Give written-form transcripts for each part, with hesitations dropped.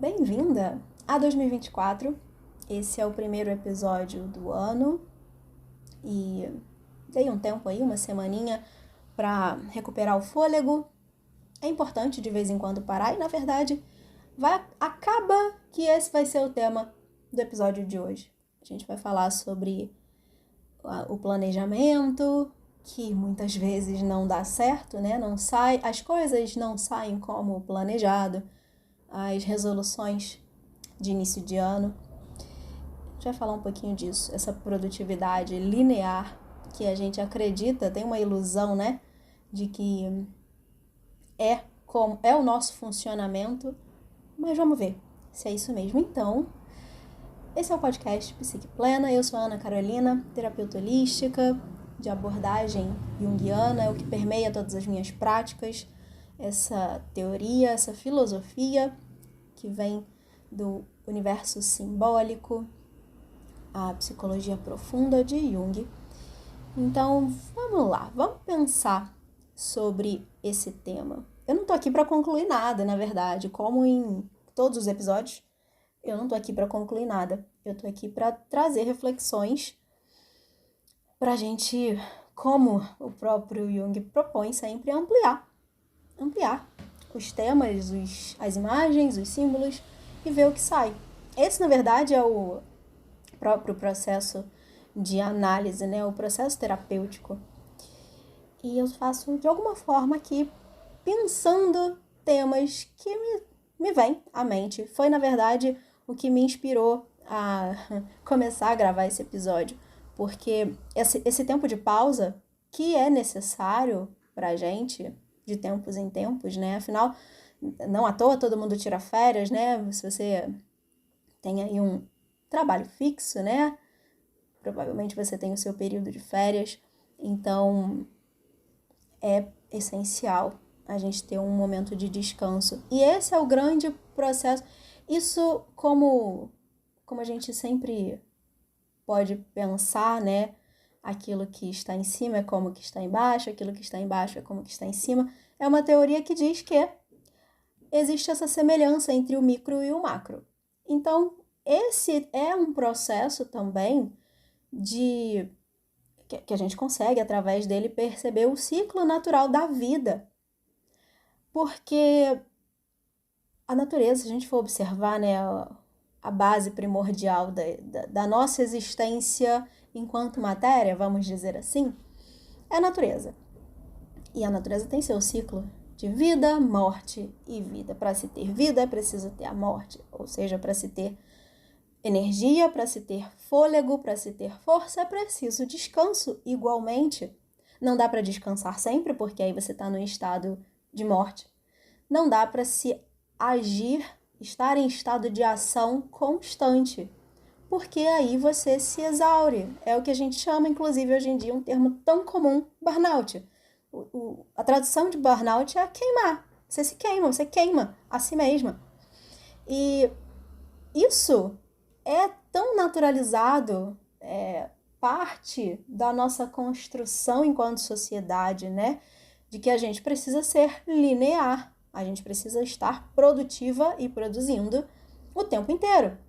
Bem-vinda a 2024. Esse é o primeiro episódio do ano e dei um tempo aí, uma semaninha, para recuperar o fôlego. É importante de vez em quando parar e, na verdade, acaba que esse vai ser o tema do episódio de hoje. A gente vai falar sobre o planejamento, que muitas vezes não dá certo, né? As coisas não saem como planejado, as resoluções de início de ano. A gente vai falar um pouquinho disso, essa produtividade linear que a gente acredita, tem uma ilusão, né? De que é o nosso funcionamento, mas vamos ver se é isso mesmo. Então, esse é o podcast Psique Plena. Eu sou a Ana Carolina, terapeuta holística, de abordagem junguiana, é o que permeia todas as minhas práticas, essa teoria, essa filosofia que vem do universo simbólico, a psicologia profunda de Jung. Então, vamos lá, vamos pensar sobre esse tema. Eu não tô aqui para concluir nada, na verdade, como em todos os episódios, eu não tô aqui para concluir nada. Eu tô aqui para trazer reflexões pra gente, como o próprio Jung propõe sempre, ampliar os temas, as imagens, os símbolos e ver o que sai. Esse, na verdade, é o próprio processo de análise, né? O processo terapêutico. E eu faço de alguma forma aqui pensando temas que me vêm à mente. Foi, na verdade, o que me inspirou a começar a gravar esse episódio. Porque esse tempo de pausa que é necessário pra gente, de tempos em tempos, né? Afinal, não à toa todo mundo tira férias, né? Se você tem aí um trabalho fixo, né? Provavelmente você tem o seu período de férias. Então, é essencial a gente ter um momento de descanso. E esse é o grande processo. Isso, como a gente sempre pode pensar, né? Aquilo que está em cima é como que está embaixo, aquilo que está embaixo é como que está em cima. É uma teoria que diz que existe essa semelhança entre o micro e o macro. Então, esse é um processo também que a gente consegue, através dele, perceber o ciclo natural da vida. Porque a natureza, se a gente for observar, né, a base primordial da nossa existência enquanto matéria, vamos dizer assim, é a natureza. E a natureza tem seu ciclo de vida, morte e vida. Para se ter vida, é preciso ter a morte. Ou seja, para se ter energia, para se ter fôlego, para se ter força, é preciso descanso igualmente. Não dá para descansar sempre, porque aí você está no estado de morte. Não dá para se agir, estar em estado de ação constante, porque aí você se exaure. É o que a gente chama, inclusive, hoje em dia, um termo tão comum, burnout. A tradução de burnout é queimar. Você se queima, você queima a si mesma. E isso é tão naturalizado, parte da nossa construção enquanto sociedade, né? De que a gente precisa ser linear, a gente precisa estar produtiva e produzindo o tempo inteiro.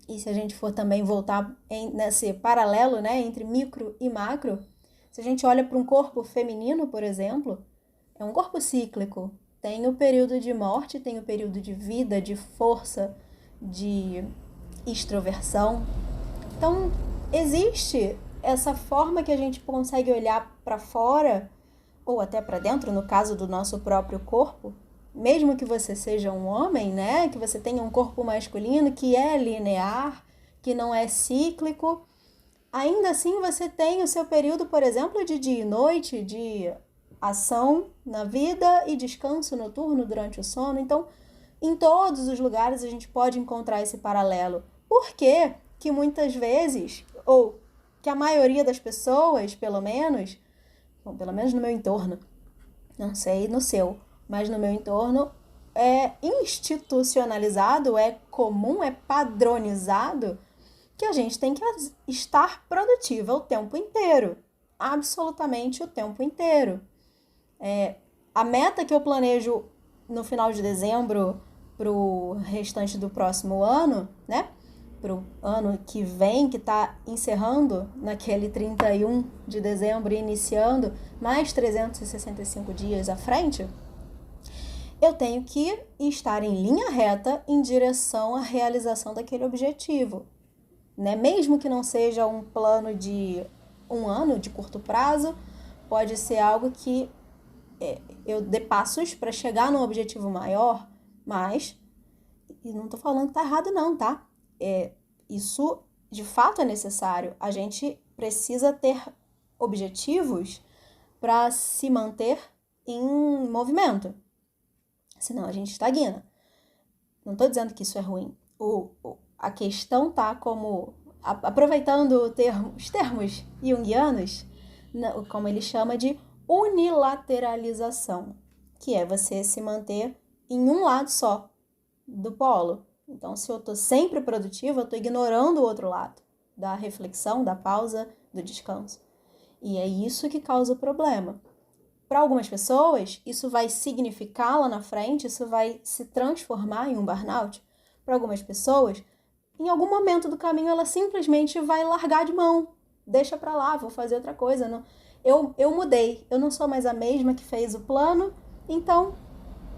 E se a gente for também voltar nesse paralelo, né, entre micro e macro, se a gente olha para um corpo feminino, por exemplo, é um corpo cíclico. Tem o período de morte, tem o período de vida, de força, de extroversão. Então, existe essa forma que a gente consegue olhar para fora, ou até para dentro, no caso do nosso próprio corpo, mesmo que você seja um homem, né, que você tenha um corpo masculino que é linear, que não é cíclico, ainda assim você tem o seu período, por exemplo, de dia e noite, de ação na vida e descanso noturno durante o sono. Então, em todos os lugares a gente pode encontrar esse paralelo. Por quê que muitas vezes, ou que a maioria das pessoas, pelo menos no meu entorno, não sei no seu, mas no meu entorno, é institucionalizado, é comum, é padronizado que a gente tem que estar produtiva o tempo inteiro. Absolutamente o tempo inteiro. A meta que eu planejo no final de dezembro pro restante do próximo ano, né? Pro ano que vem, que está encerrando naquele 31 de dezembro e iniciando mais 365 dias à frente, eu tenho que estar em linha reta em direção à realização daquele objetivo, né? Mesmo que não seja um plano de um ano, de curto prazo, pode ser algo que eu dê passos para chegar num objetivo maior, mas, e não estou falando que tá errado não, tá? Isso de fato é necessário. A gente precisa ter objetivos para se manter em movimento, senão a gente estagna. Não estou dizendo que isso é ruim. A questão tá como, aproveitando os termos junguianos, como ele chama de unilateralização, que é você se manter em um lado só do polo. Então, se eu estou sempre produtiva, eu estou ignorando o outro lado, da reflexão, da pausa, do descanso. E é isso que causa o problema. Para algumas pessoas, isso vai significar lá na frente, isso vai se transformar em um burnout. Para algumas pessoas, em algum momento do caminho, ela simplesmente vai largar de mão. Deixa para lá, vou fazer outra coisa. Não, eu mudei, eu não sou mais a mesma que fez o plano, então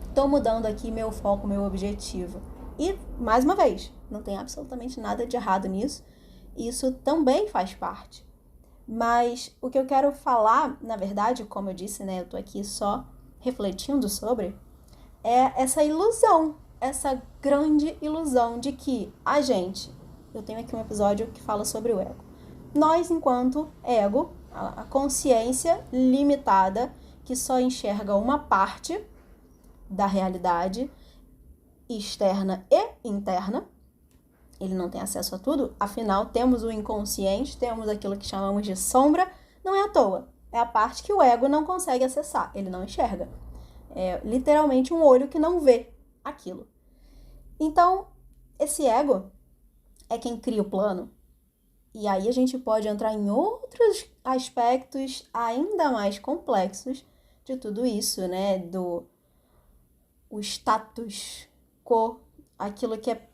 estou mudando aqui meu foco, meu objetivo. E, mais uma vez, não tem absolutamente nada de errado nisso. Isso também faz parte. Mas o que eu quero falar, na verdade, como eu disse, né, eu tô aqui só refletindo sobre, é essa ilusão, essa grande ilusão de que a gente, eu tenho aqui um episódio que fala sobre o ego. Nós, enquanto ego, a consciência limitada, que só enxerga uma parte da realidade externa e interna, ele não tem acesso a tudo, afinal temos o inconsciente, temos aquilo que chamamos de sombra, não é à toa, é a parte que o ego não consegue acessar, ele não enxerga. É literalmente um olho que não vê aquilo. Então, esse ego é quem cria o plano. E aí a gente pode entrar em outros aspectos ainda mais complexos de tudo isso, né? O status quo, aquilo que é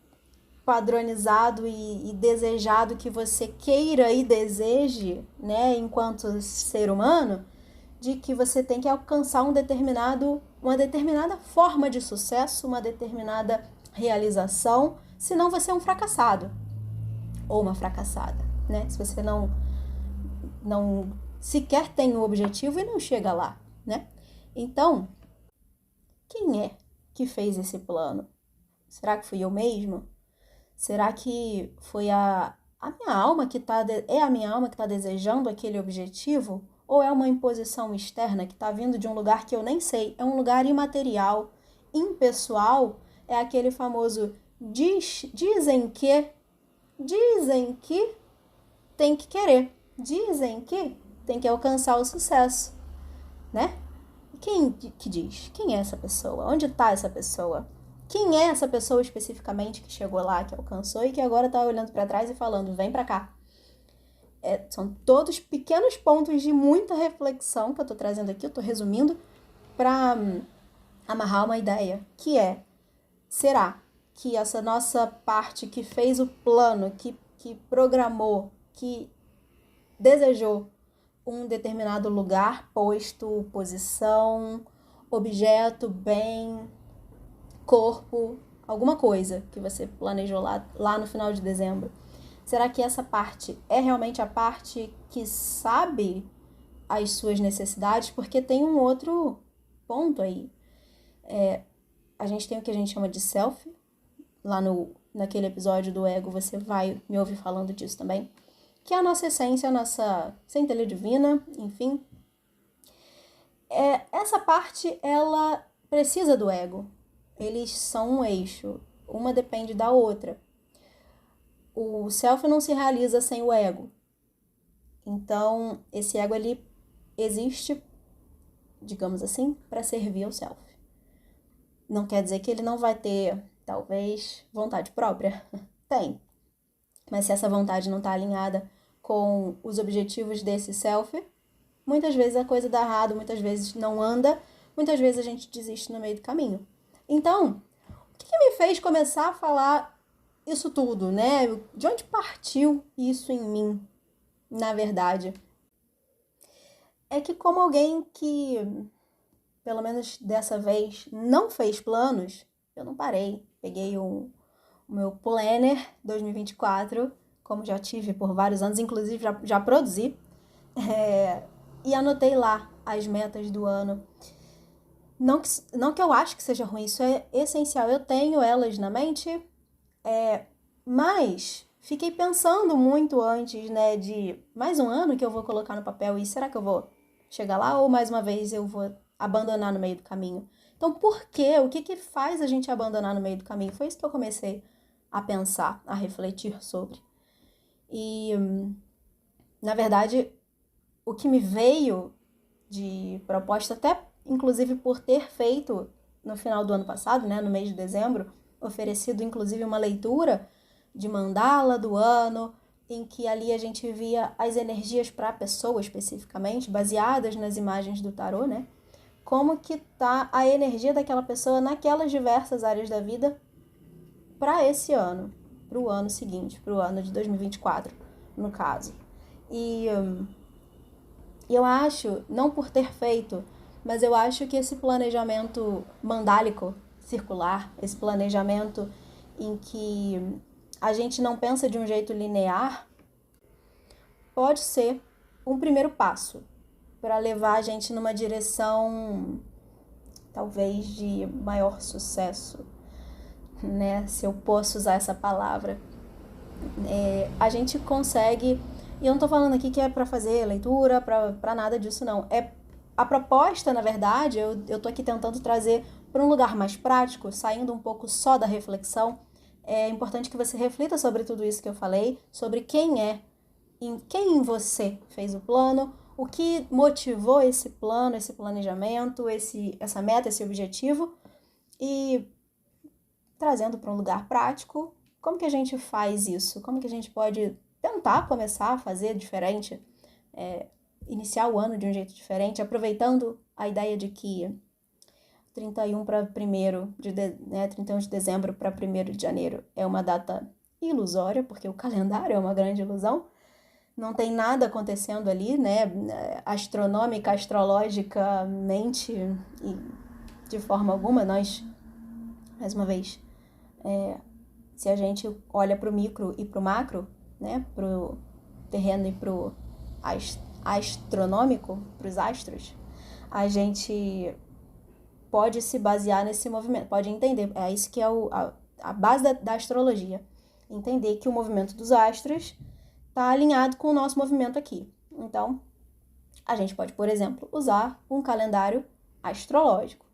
padronizado e desejado, que você queira e deseje, né, enquanto ser humano, de que você tem que alcançar uma determinada forma de sucesso, uma determinada realização, senão você é um fracassado ou uma fracassada, né? Se você não sequer tem o objetivo e não chega lá, né? Então, quem é que fez esse plano? Será que fui eu mesmo? Será que foi a minha alma que é a minha alma que está desejando aquele objetivo? Ou é uma imposição externa que está vindo de um lugar que eu nem sei? É um lugar imaterial, impessoal? É aquele famoso dizem que tem que querer, dizem que tem que alcançar o sucesso, né? Quem que diz? Quem é essa pessoa? Onde está essa pessoa? Quem é essa pessoa especificamente que chegou lá, que alcançou e que agora está olhando para trás e falando, vem para cá? São todos pequenos pontos de muita reflexão que eu estou trazendo aqui, eu estou resumindo para amarrar uma ideia, que é, será que essa nossa parte que fez o plano, que programou, que desejou um determinado lugar, posto, posição, objeto, bem, corpo, alguma coisa que você planejou lá no final de dezembro. Será que essa parte é realmente a parte que sabe as suas necessidades? Porque tem um outro ponto aí. A gente tem o que a gente chama de self. Lá naquele episódio do ego você vai me ouvir falando disso também. Que é a nossa essência, a nossa centelha divina, enfim. Essa parte, ela precisa do ego. Eles são um eixo, uma depende da outra. O self não se realiza sem o ego. Então, esse ego, ele existe, digamos assim, para servir ao self. Não quer dizer que ele não vai ter, talvez, vontade própria. Tem. Mas se essa vontade não está alinhada com os objetivos desse self, muitas vezes a coisa dá errado, muitas vezes não anda, muitas vezes a gente desiste no meio do caminho. Então, O que me fez começar a falar isso tudo, né? De onde partiu isso em mim, na verdade? É que como alguém que, pelo menos dessa vez, não fez planos, eu não parei. Peguei o meu Planner 2024, como já tive por vários anos, inclusive já produzi, e anotei lá as metas do ano. Não que eu acho que seja ruim, isso é essencial. Eu tenho elas na mente, mas fiquei pensando muito antes, né, de mais um ano que eu vou colocar no papel e será que eu vou chegar lá ou mais uma vez eu vou abandonar no meio do caminho? Então, por quê? O que que faz a gente abandonar no meio do caminho? Foi isso que eu comecei a pensar, a refletir sobre. E, na verdade, o que me veio de proposta, até inclusive por ter feito no final do ano passado, né, no mês de dezembro, oferecido inclusive uma leitura de mandala do ano, em que ali a gente via as energias para a pessoa especificamente, baseadas nas imagens do tarô, né? Como que tá a energia daquela pessoa naquelas diversas áreas da vida para esse ano, para o ano seguinte, para o ano de 2024, no caso. E eu acho, não por ter feito, mas eu acho que esse planejamento mandálico, circular, esse planejamento em que a gente não pensa de um jeito linear, pode ser um primeiro passo para levar a gente numa direção talvez de maior sucesso, né? Se eu posso usar essa palavra. A gente consegue, e eu não tô falando aqui que é para fazer leitura, para nada disso não. A proposta, na verdade, eu tô aqui tentando trazer para um lugar mais prático, saindo um pouco só da reflexão. É importante que você reflita sobre tudo isso que eu falei, sobre quem em você fez o plano, o que motivou esse plano, esse planejamento, essa meta, esse objetivo, e trazendo para um lugar prático, como que a gente faz isso? Como que a gente pode tentar começar a fazer diferente, iniciar o ano de um jeito diferente, aproveitando a ideia de que 31 para 1º né, 31 de dezembro para 1º de janeiro é uma data ilusória, porque o calendário é uma grande ilusão. Não tem nada acontecendo ali, né, astronômica, astrologicamente, e de forma alguma. Nós, mais uma vez, se a gente olha para o micro e para o macro, né, para o terreno e para o astronômico, para os astros, a gente pode se basear nesse movimento, pode entender, é isso que é a base da astrologia, entender que o movimento dos astros está alinhado com o nosso movimento aqui. Então, a gente pode, por exemplo, usar um calendário astrológico.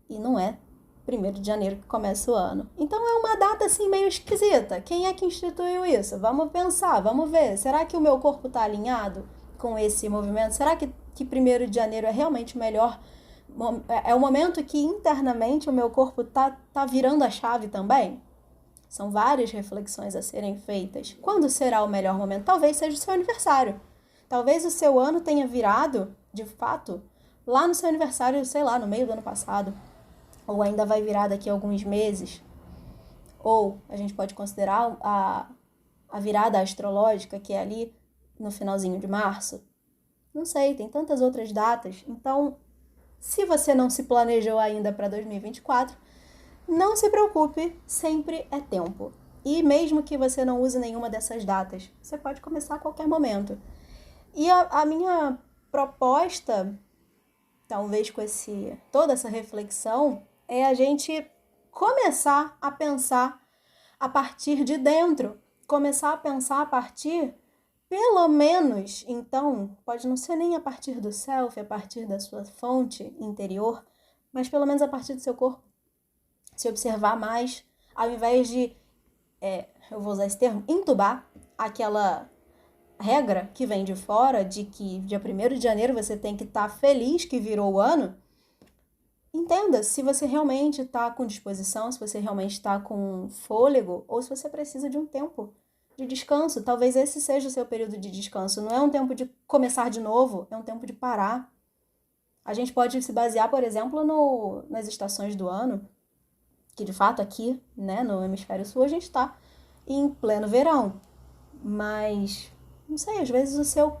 E não é 1º de janeiro que começa o ano. Então é uma data assim meio esquisita. Quem é que instituiu isso? Vamos pensar, vamos ver. Será que o meu corpo está alinhado com esse movimento? Será que 1º de janeiro é realmente o melhor? É o momento que internamente o meu corpo tá virando a chave também? São várias reflexões a serem feitas. Quando será o melhor momento? Talvez seja o seu aniversário. Talvez o seu ano tenha virado, de fato, lá no seu aniversário, sei lá, no meio do ano passado. Ou ainda vai virar daqui a alguns meses. Ou a gente pode considerar a virada astrológica, que é ali no finalzinho de março. Não sei, tem tantas outras datas. Então, se você não se planejou ainda para 2024, não se preocupe, sempre é tempo. E mesmo que você não use nenhuma dessas datas, você pode começar a qualquer momento. E a minha proposta, talvez com toda essa reflexão, é a gente começar a pensar a partir de dentro. Começar a pensar a partir, pelo menos, então, pode não ser nem a partir do self, a partir da sua fonte interior, mas pelo menos a partir do seu corpo. Se observar mais, ao invés de, eu vou usar esse termo, entubar aquela regra que vem de fora de que dia 1º de janeiro você tem que estar feliz que virou o ano. Entenda se você realmente está com disposição, se você realmente está com fôlego ou se você precisa de um tempo de descanso. Talvez esse seja o seu período de descanso. Não é um tempo de começar de novo, é um tempo de parar. A gente pode se basear, por exemplo, nas estações do ano, que de fato aqui, né, no hemisfério sul, a gente está em pleno verão. Mas, não sei, às vezes o seu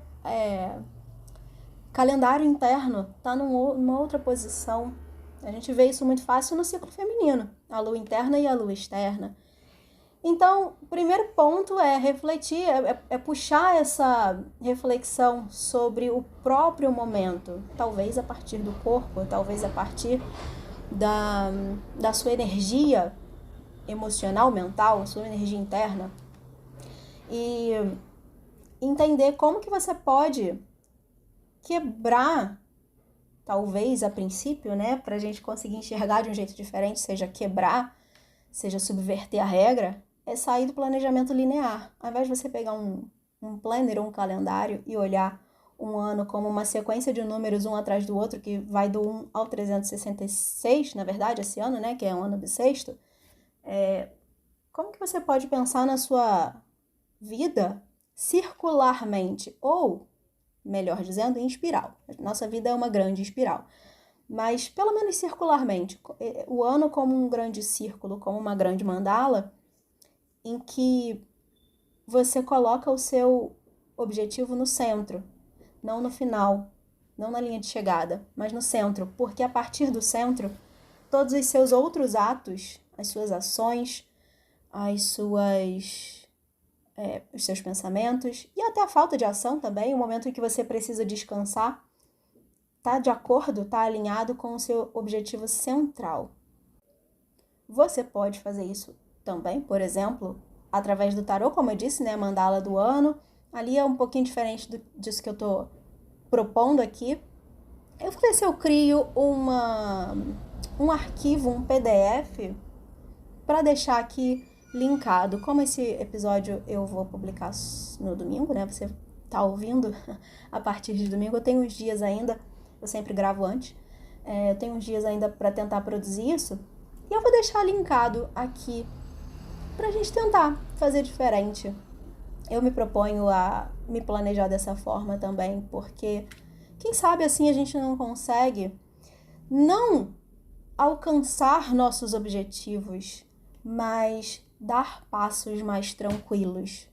calendário interno está numa outra posição. A gente vê isso muito fácil no ciclo feminino, a lua interna e a lua externa. Então, o primeiro ponto é refletir, é puxar essa reflexão sobre o próprio momento, talvez a partir do corpo, talvez a partir da sua energia emocional, mental, sua energia interna, e entender como que você pode quebrar, talvez a princípio, né, para a gente conseguir enxergar de um jeito diferente, seja quebrar, seja subverter a regra, é sair do planejamento linear. Ao invés de você pegar um planner ou um calendário e olhar um ano como uma sequência de números um atrás do outro, que vai do 1 ao 366, na verdade, esse ano, né, que é um ano bissexto, como que você pode pensar na sua vida circularmente, ou, melhor dizendo, em espiral. Nossa vida é uma grande espiral. Mas, pelo menos circularmente, o ano como um grande círculo, como uma grande mandala, em que você coloca o seu objetivo no centro, não no final, não na linha de chegada, mas no centro, porque a partir do centro, todos os seus outros atos, as suas ações, os seus pensamentos e até a falta de ação também, o momento em que você precisa descansar, está de acordo, está alinhado com o seu objetivo central. Você pode fazer isso também, por exemplo, através do tarô, como eu disse, né, a mandala do ano. Ali é um pouquinho diferente disso que eu estou propondo aqui. Eu vou ver se eu crio um arquivo, um PDF, para deixar aqui linkado. Como esse episódio eu vou publicar no domingo, né? Você tá ouvindo a partir de domingo. Eu tenho uns dias ainda, eu sempre gravo antes. Eu tenho uns dias ainda para tentar produzir isso. E eu vou deixar linkado aqui pra gente tentar fazer diferente. Eu me proponho a me planejar dessa forma também, porque quem sabe assim a gente não consegue não alcançar nossos objetivos, mas dar passos mais tranquilos.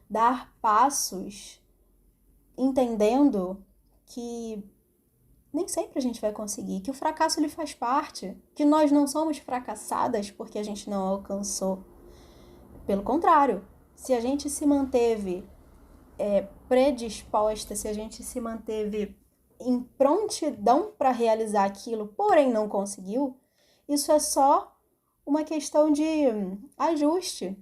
Dar passos entendendo que nem sempre a gente vai conseguir, que o fracasso ele faz parte, que nós não somos fracassadas porque a gente não alcançou. Pelo contrário, se a gente se manteve predisposta, se a gente se manteve em prontidão para realizar aquilo, porém não conseguiu, isso é só uma questão de ajuste.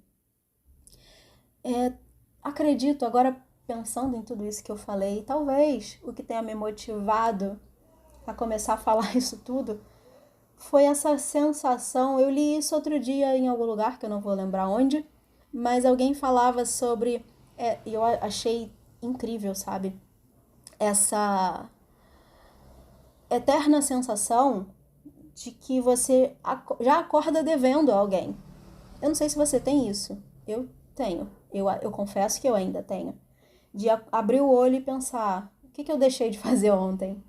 Acredito, agora pensando em tudo isso que eu falei, talvez o que tenha me motivado a começar a falar isso tudo foi essa sensação. Eu li isso outro dia em algum lugar, que eu não vou lembrar onde, mas alguém falava sobre, e eu achei incrível, sabe? Essa eterna sensação de que você já acorda devendo a alguém. Eu não sei se você tem isso. Eu tenho. Eu confesso que eu ainda tenho. De abrir o olho e pensar, o que eu deixei de fazer ontem?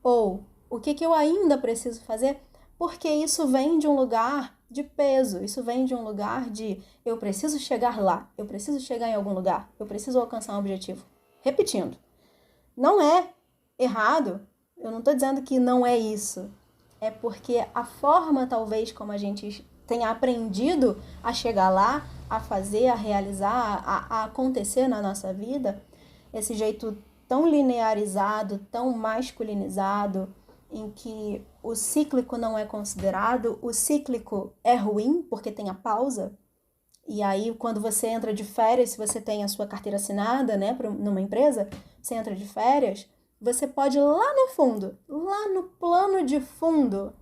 Ou, o que eu ainda preciso fazer? Porque isso vem de um lugar de peso, isso vem de um lugar de eu preciso chegar lá, eu preciso chegar em algum lugar, eu preciso alcançar um objetivo. Repetindo, não é errado, eu não estou dizendo que não é isso, é porque a forma talvez como a gente tenha aprendido a chegar lá, a fazer, a realizar, a acontecer na nossa vida, esse jeito tão linearizado, tão masculinizado, em que o cíclico não é considerado, o cíclico é ruim porque tem a pausa, e aí quando você entra de férias, se você tem a sua carteira assinada, né, numa empresa, você entra de férias, você pode ir lá no fundo, lá no plano de fundo,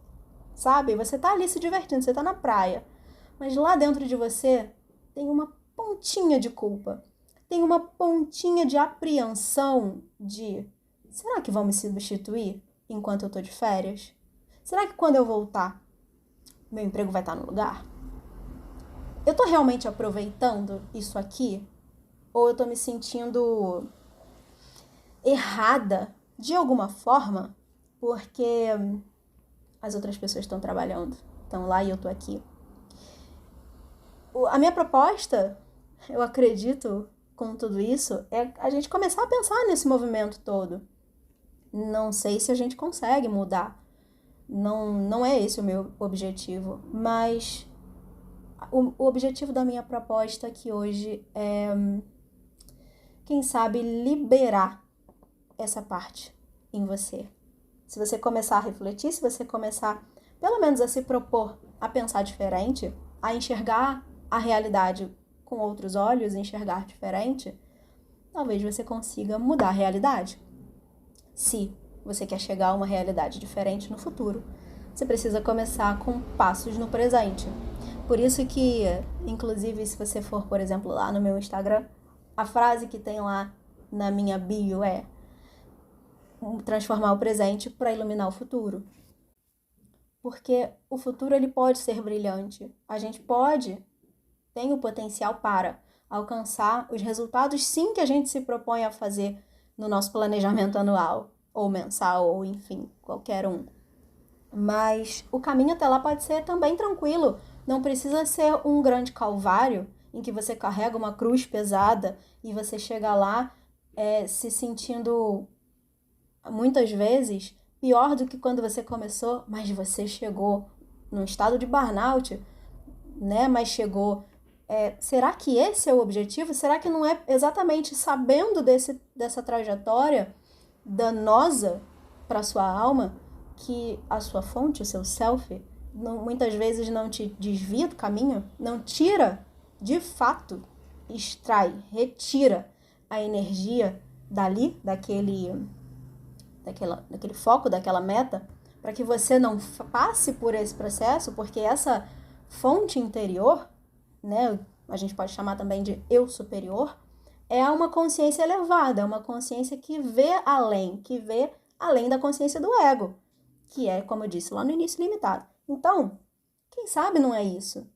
sabe? Você tá ali se divertindo, você tá na praia, mas lá dentro de você tem uma pontinha de culpa, tem uma pontinha de apreensão de, será que vão me substituir enquanto eu tô de férias? Será que quando eu voltar, meu emprego vai estar no lugar? Eu tô realmente aproveitando isso aqui? Ou eu tô me sentindo errada de alguma forma porque as outras pessoas estão trabalhando, estão lá e eu tô aqui? A minha proposta, eu acredito, com tudo isso, é a gente começar a pensar nesse movimento todo. Não sei se a gente consegue mudar. Não é esse o meu objetivo, mas o objetivo da minha proposta aqui hoje é, quem sabe, liberar essa parte em você. Se você começar a refletir, se você começar, pelo menos, a se propor a pensar diferente, a enxergar a realidade com outros olhos, enxergar diferente, talvez você consiga mudar a realidade. Se você quer chegar a uma realidade diferente no futuro, você precisa começar com passos no presente. Por isso que, inclusive, se você for, por exemplo, lá no meu Instagram, a frase que tem lá na minha bio é transformar o presente para iluminar o futuro. Porque o futuro ele pode ser brilhante. A gente tem o potencial para alcançar os resultados, sim, que a gente se propõe a fazer no nosso planejamento anual, ou mensal, ou enfim, qualquer um. Mas o caminho até lá pode ser também tranquilo. Não precisa ser um grande calvário em que você carrega uma cruz pesada e você chega lá se sentindo, muitas vezes, pior do que quando você começou, mas você chegou num estado de burnout, né? Mas chegou. Será que esse é o objetivo? Será que não é exatamente sabendo dessa trajetória danosa para sua alma que a sua fonte, o seu self, muitas vezes não te desvia do caminho, não tira, de fato, retira a energia dali, daquele foco, daquela meta, para que você não passe por esse processo, porque essa fonte interior, né, a gente pode chamar também de eu superior, é uma consciência elevada, é uma consciência que vê além da consciência do ego, que é, como eu disse lá no início, limitado. Então, quem sabe não é isso?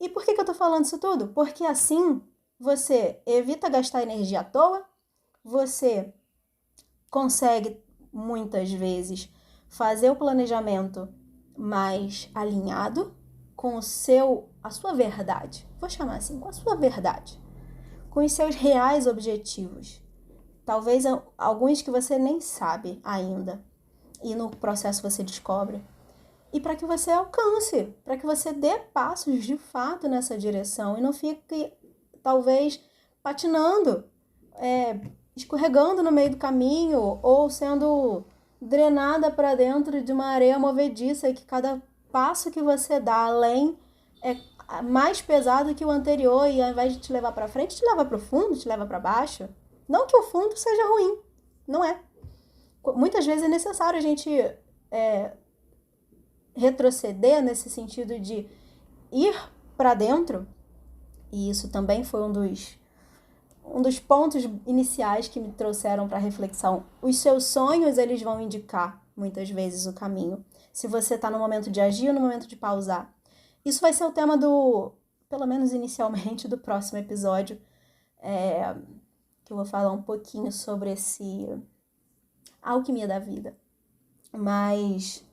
E por que eu tô falando isso tudo? Porque assim você evita gastar energia à toa, você consegue, muitas vezes, fazer o planejamento mais alinhado com a sua verdade. Vou chamar assim, com a sua verdade. Com os seus reais objetivos. Talvez alguns que você nem sabe ainda. E no processo você descobre. E para que você alcance, para que você dê passos de fato nessa direção e não fique, talvez, patinando, escorregando no meio do caminho ou sendo drenada para dentro de uma areia movediça e que cada passo que você dá além é mais pesado que o anterior e ao invés de te levar para frente, te leva para o fundo, te leva para baixo. Não que o fundo seja ruim, não é. Muitas vezes é necessário a gente retroceder nesse sentido de ir para dentro, e isso também foi um dos pontos iniciais que me trouxeram para a reflexão. Os seus sonhos, eles vão indicar, muitas vezes, o caminho. Se você está no momento de agir ou no momento de pausar. Isso vai ser o tema pelo menos inicialmente, do próximo episódio, que eu vou falar um pouquinho sobre a alquimia da vida. Mas,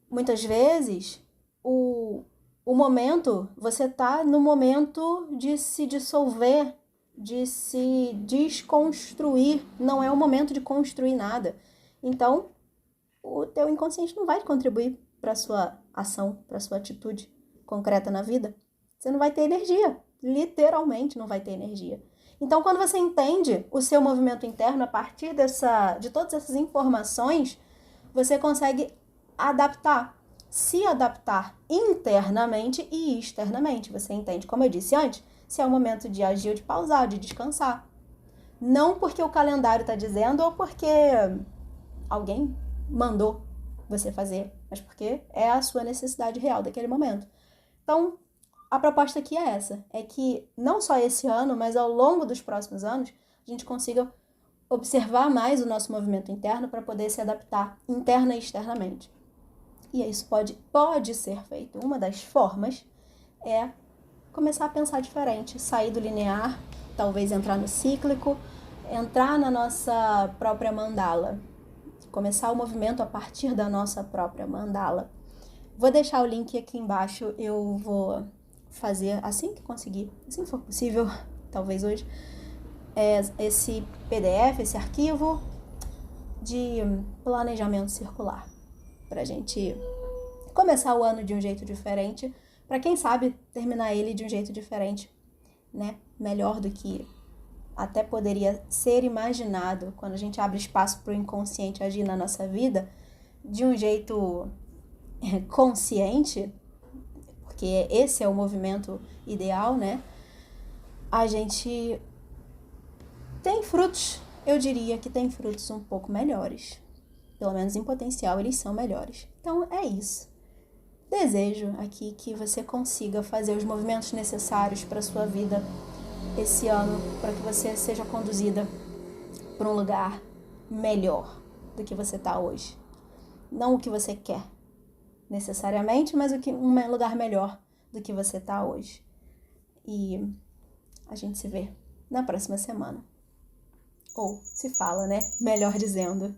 muitas vezes, o momento, você está no momento de se dissolver, de se desconstruir, não é o momento de construir nada. Então, o teu inconsciente não vai contribuir para a sua ação, para a sua atitude concreta na vida. Você não vai ter energia, literalmente não vai ter energia. Então, quando você entende o seu movimento interno a partir de todas essas informações, você consegue se adaptar internamente e externamente. Você entende, como eu disse antes, se é o momento de agir ou de pausar, de descansar. Não porque o calendário está dizendo ou porque alguém mandou você fazer, mas porque é a sua necessidade real daquele momento. Então, a proposta aqui é essa, é que não só esse ano, mas ao longo dos próximos anos, a gente consiga observar mais o nosso movimento interno para poder se adaptar interna e externamente. E isso pode ser feito. Uma das formas é começar a pensar diferente, sair do linear, talvez entrar no cíclico, entrar na nossa própria mandala, começar o movimento a partir da nossa própria mandala. Vou deixar o link aqui embaixo, eu vou fazer assim que conseguir, assim que for possível, talvez hoje, esse PDF, esse arquivo de planejamento circular, pra gente começar o ano de um jeito diferente, para quem sabe terminar ele de um jeito diferente, né? Melhor do que até poderia ser imaginado quando a gente abre espaço para o inconsciente agir na nossa vida de um jeito consciente, porque esse é o movimento ideal, né? A gente tem frutos, eu diria que tem frutos um pouco melhores. Pelo menos em potencial, eles são melhores. Então, é isso. Desejo aqui que você consiga fazer os movimentos necessários para a sua vida esse ano, para que você seja conduzida para um lugar melhor do que você está hoje. Não o que você quer, necessariamente, mas um lugar melhor do que você está hoje. E a gente se vê na próxima semana. Ou se fala, né? Melhor dizendo.